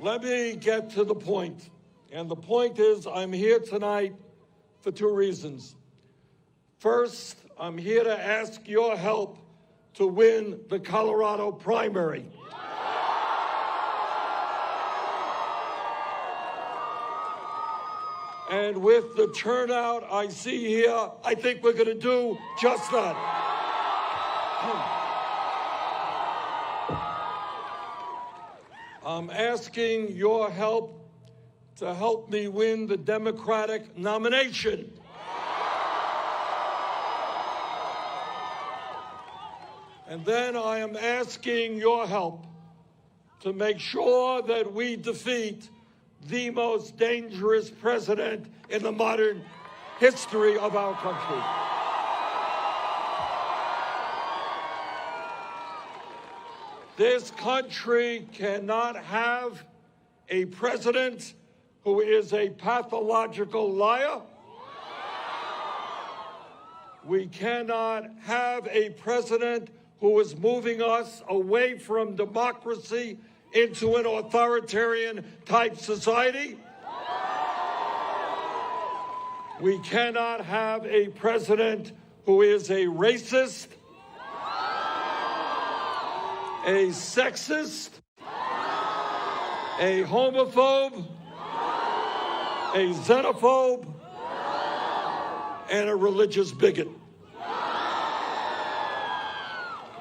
Let me get to the point. And the point is, I'm here tonight for two reasons. First, I'm here to ask your help to win the Colorado primary. And with the turnout I see here, I think we're going to do just that. I'm asking your help to help me win the Democratic nomination. And then I am asking your help to make sure that we defeat the most dangerous president in the modern history of our country. This country cannot have a president who is a pathological liar. We cannot have a president who is moving us away from democracy into an authoritarian type society. We cannot have a president who is a racist, a sexist, a homophobe, a xenophobe, and a religious bigot.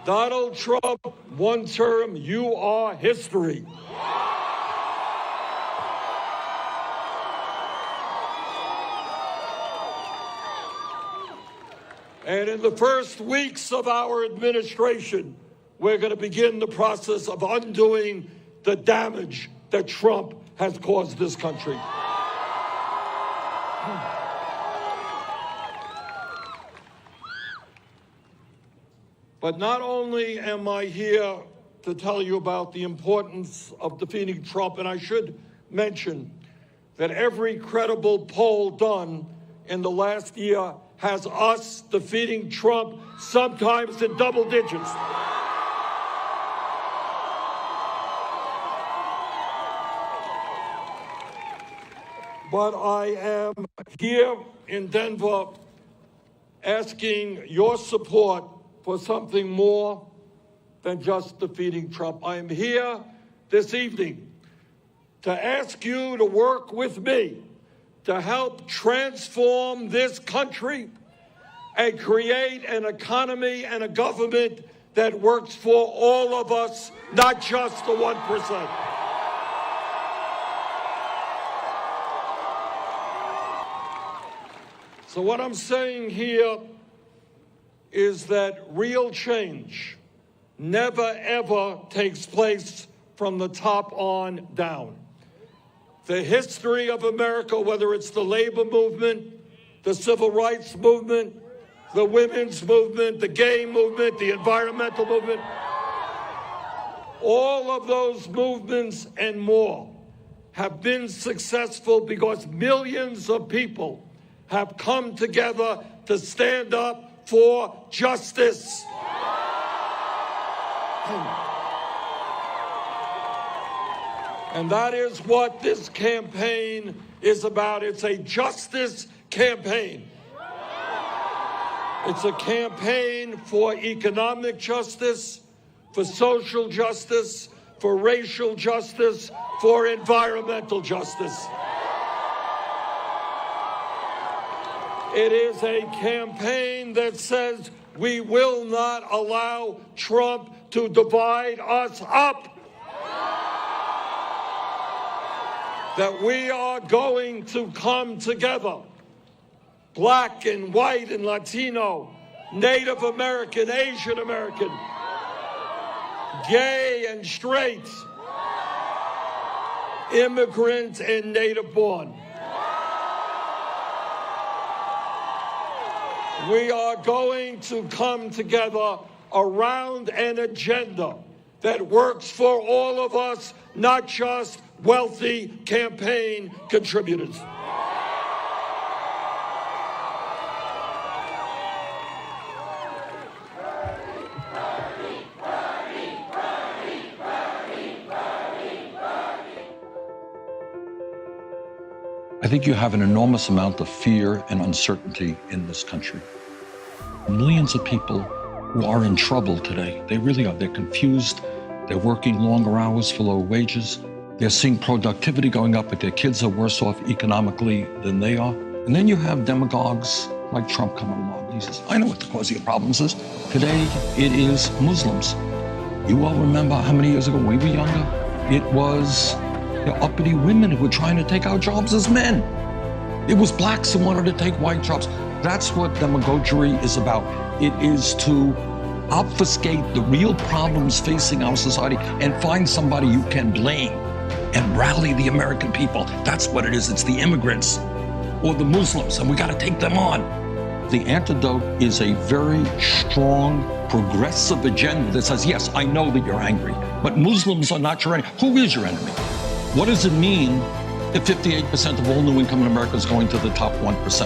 Donald Trump, one term, you are history. And in the first weeks of our administration, we're going to begin the process of undoing the damage that Trump has caused this country. But not only am I here to tell you about the importance of defeating Trump, and I should mention that every credible poll done in the last year has us defeating Trump, sometimes in double digits. But I am here in Denver asking your support for something more than just defeating Trump. I am here this evening to ask you to work with me to help transform this country and create an economy and a government that works for all of us, not just the 1%. So what I'm saying here is that real change never, ever takes place from the top on down. The history of America, whether it's the labor movement, the civil rights movement, the women's movement, the gay movement, the environmental movement, all of those movements and more have been successful because millions of people have come together to stand up for justice. And that is what this campaign is about. It's a justice campaign. It's a campaign for economic justice, for social justice, for racial justice, for environmental justice. It is a campaign that says we will not allow Trump to divide us up. That we are going to come together, black and white and Latino, Native American, Asian American, gay and straight, immigrant and native born. We are going to come together around an agenda that works for all of us, not just wealthy campaign contributors. I think you have an enormous amount of fear and uncertainty in this country. Millions of people who are in trouble today, they really are. They're confused. They're working longer hours for lower wages. They're seeing productivity going up, but their kids are worse off economically than they are. And then you have demagogues like Trump coming along. He says, I know what the cause of your problems is. Today, it is Muslims. You all remember how many years ago when we were younger? It was the uppity women who were trying to take our jobs as men. It was blacks who wanted to take white jobs. That's what demagoguery is about. It is to obfuscate the real problems facing our society and find somebody you can blame and rally the American people. That's what it is. It's the immigrants or the Muslims, and we got to take them on. The antidote is a very strong, progressive agenda that says, yes, I know that you're angry, but Muslims are not your enemy. Who is your enemy? What does it mean that 58% of all new income in America is going to the top 1%?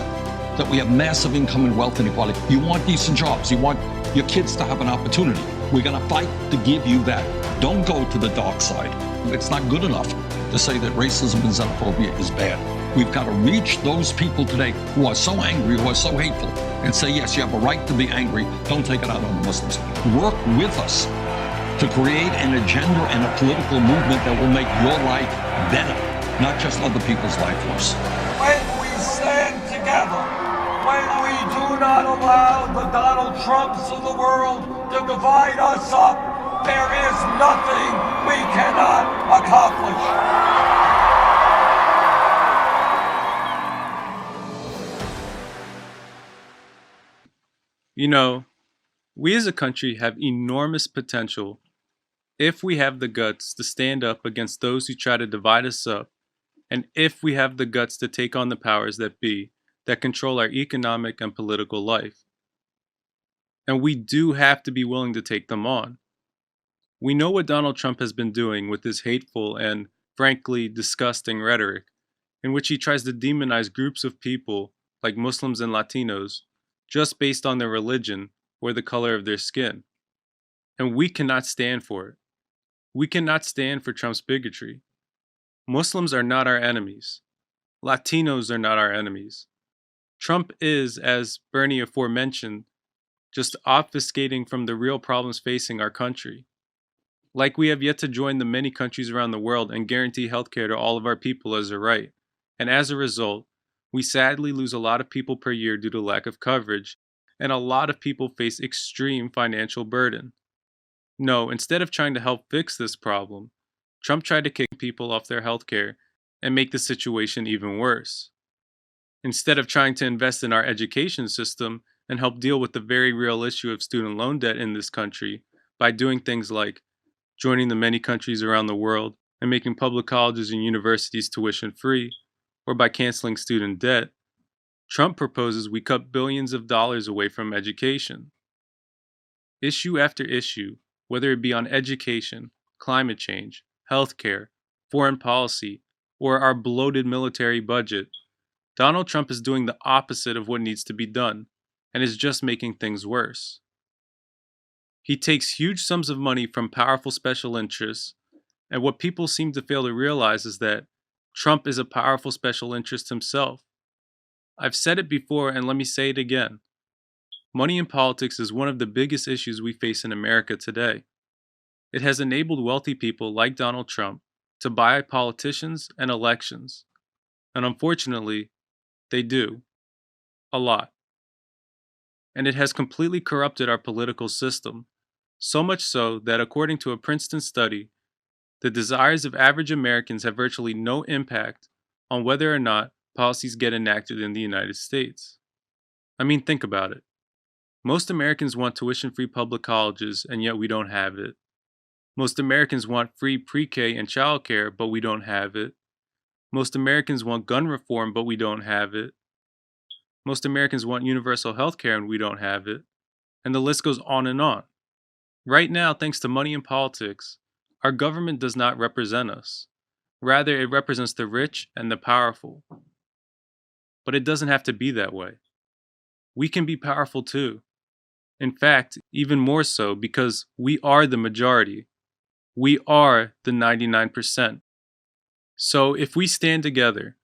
That we have massive income and wealth inequality. You want decent jobs. You want your kids to have an opportunity. We're going to fight to give you that. Don't go to the dark side. It's not good enough to say that racism and xenophobia is bad. We've got to reach those people today who are so angry, who are so hateful, and say, yes, you have a right to be angry. Don't take it out on the Muslims. Work with us to create an agenda and a political movement that will make your life better, not just other people's life worse. When we stand together, when we do not allow the Donald Trumps of the world to divide us up, there is nothing we cannot accomplish. You know, we as a country have enormous potential if we have the guts to stand up against those who try to divide us up, and if we have the guts to take on the powers that be that control our economic and political life. And we do have to be willing to take them on. We know what Donald Trump has been doing with his hateful and, frankly, disgusting rhetoric, in which he tries to demonize groups of people like Muslims and Latinos just based on their religion or the color of their skin. And we cannot stand for it. We cannot stand for Trump's bigotry. Muslims are not our enemies. Latinos are not our enemies. Trump is, as Bernie aforementioned, just obfuscating from the real problems facing our country. Like we have yet to join the many countries around the world and guarantee healthcare to all of our people as a right. And as a result, we sadly lose a lot of people per year due to lack of coverage, and a lot of people face extreme financial burden. No, instead of trying to help fix this problem, Trump tried to kick people off their healthcare and make the situation even worse. Instead of trying to invest in our education system and help deal with the very real issue of student loan debt in this country by doing things like joining the many countries around the world and making public colleges and universities tuition free, or by canceling student debt, Trump proposes we cut billions of dollars away from education. Issue after issue, whether it be on education, climate change, healthcare, foreign policy, or our bloated military budget, Donald Trump is doing the opposite of what needs to be done, and is just making things worse. He takes huge sums of money from powerful special interests, and what people seem to fail to realize is that Trump is a powerful special interest himself. I've said it before, and let me say it again. Money in politics is one of the biggest issues we face in America today. It has enabled wealthy people like Donald Trump to buy politicians and elections. And unfortunately, they do. A lot. And it has completely corrupted our political system. So much so that according to a Princeton study, the desires of average Americans have virtually no impact on whether or not policies get enacted in the United States. I mean, think about it. Most Americans want tuition-free public colleges, and yet we don't have it. Most Americans want free pre-K and childcare, but we don't have it. Most Americans want gun reform, but we don't have it. Most Americans want universal health care, and we don't have it. And the list goes on and on. Right now, thanks to money and politics, our government does not represent us. Rather, it represents the rich and the powerful. But it doesn't have to be that way. We can be powerful too. In fact, even more so because we are the majority. We are the 99%. So if we stand together,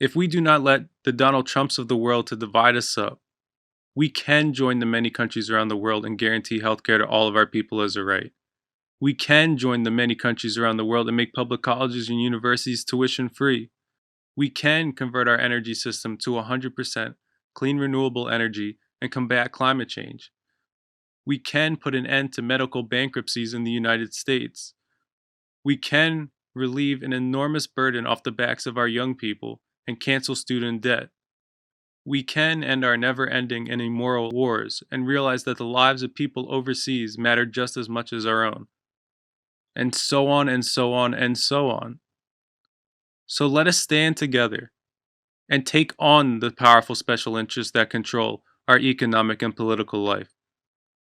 If we do not let the Donald Trumps of the world to divide us up, we can join the many countries around the world and guarantee healthcare to all of our people as a right. We can join the many countries around the world and make public colleges and universities tuition free. We can convert our energy system to 100% clean renewable energy and combat climate change. We can put an end to medical bankruptcies in the United States. We can relieve an enormous burden off the backs of our young people and cancel student debt. We can end our never-ending and immoral wars and realize that the lives of people overseas matter just as much as our own. And so on and so on and so on. So let us stand together and take on the powerful special interests that control our economic and political life.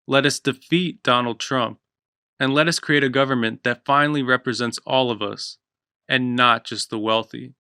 Let us defeat Donald Trump, and let us create a government that finally represents all of us, and not just the wealthy.